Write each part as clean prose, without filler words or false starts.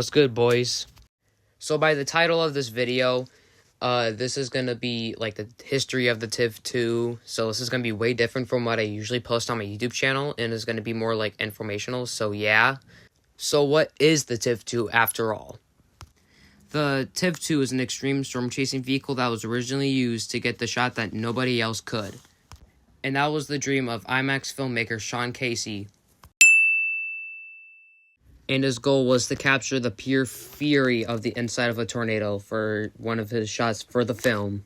What's good, boys? So by the title of this video, this is going to be like the history of the TIV2. So this is going to be way different from what I usually post on my YouTube channel, and it's going to be more like informational. So yeah. So what is the TIV2 after all? The TIV2 is an extreme storm chasing vehicle that was originally used to get the shot that nobody else could. And that was the dream of IMAX filmmaker Sean Casey. And his goal was to capture the pure fury of the inside of a tornado for one of his shots for the film.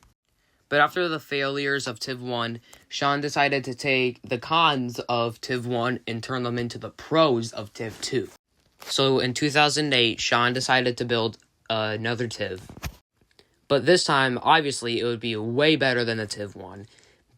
But after the failures of TIV1, Sean decided to take the cons of TIV1 and turn them into the pros of TIV2. So in 2008, Sean decided to build another TIV. But this time, obviously, it would be way better than the TIV1.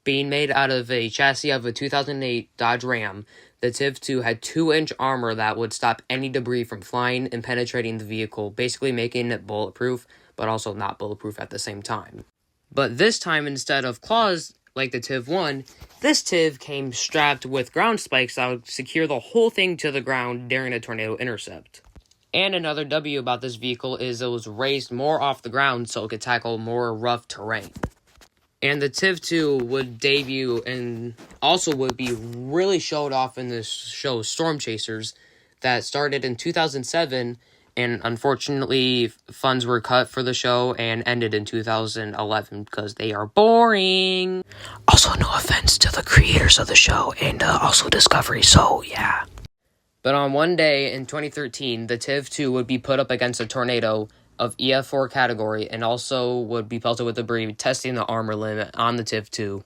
Being made out of a chassis of a 2008 Dodge Ram, the TIV2 had 2-inch armor that would stop any debris from flying and penetrating the vehicle, basically making it bulletproof, but also not bulletproof at the same time. But this time, instead of claws like the TIV1, this TIV came strapped with ground spikes that would secure the whole thing to the ground during a tornado intercept. And another W about this vehicle is it was raised more off the ground so it could tackle more rough terrain. And the TIV2 would debut and also would be really showed off in this show Storm Chasers that started in 2007, and unfortunately funds were cut for the show and ended in 2011 because they are boring. Also, no offense to the creators of the show and also Discovery, so yeah. But on one day in 2013, the TIV2 would be put up against a tornado of EF4 category and also would be pelted with debris, testing the armor limit on the TIV2.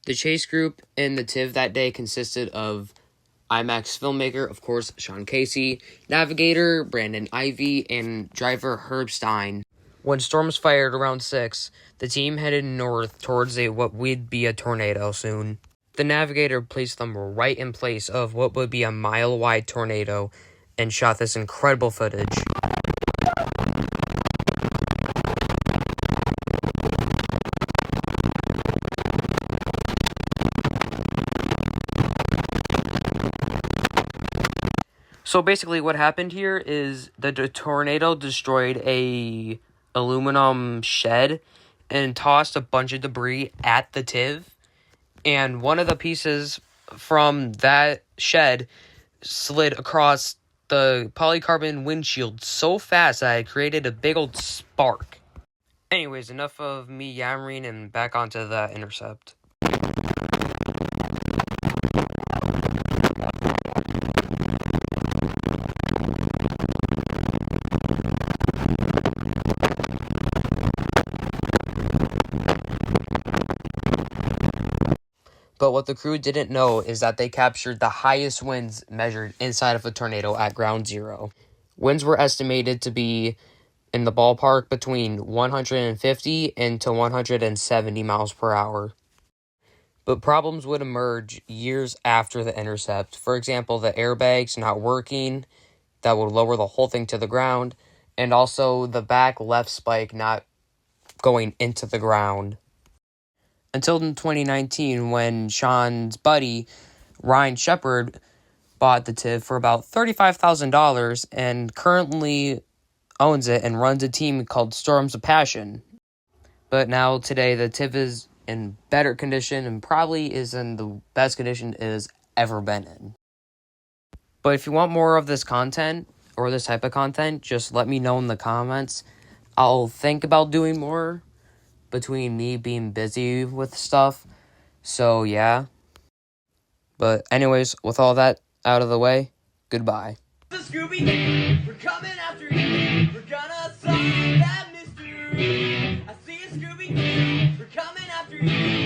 The chase group in the TIV that day consisted of IMAX filmmaker, of course, Sean Casey, navigator Brandon Ivy, and driver Herb Stein. When storms fired around 6, the team headed north towards what would be a tornado soon. The navigator placed them right in place of what would be a mile-wide tornado and shot this incredible footage. So basically what happened here is the tornado destroyed a aluminum shed and tossed a bunch of debris at the TIV. And one of the pieces from that shed slid across the polycarbonate windshield so fast that it created a big old spark. Anyways, enough of me yammering and back onto the intercept. But what the crew didn't know is that they captured the highest winds measured inside of a tornado at ground zero. Winds were estimated to be in the ballpark between 150 and to 170 miles per hour. But problems would emerge years after the intercept. For example, the airbags not working, that would lower the whole thing to the ground, and also the back left spike not going into the ground. Until in 2019, when Sean's buddy, Ryan Shepard, bought the TIV for about $35,000 and currently owns it and runs a team called Storms of Passion. But now, today, the TIV is in better condition and probably is in the best condition it has ever been in. But if you want more of this content, or this type of content, just let me know in the comments. I'll think about doing more between me being busy with stuff, so yeah. But anyways, with all that out of the way, goodbye. Scooby, we're coming after you. We're gonna solve that mystery. I see a Scooby, we're coming after you.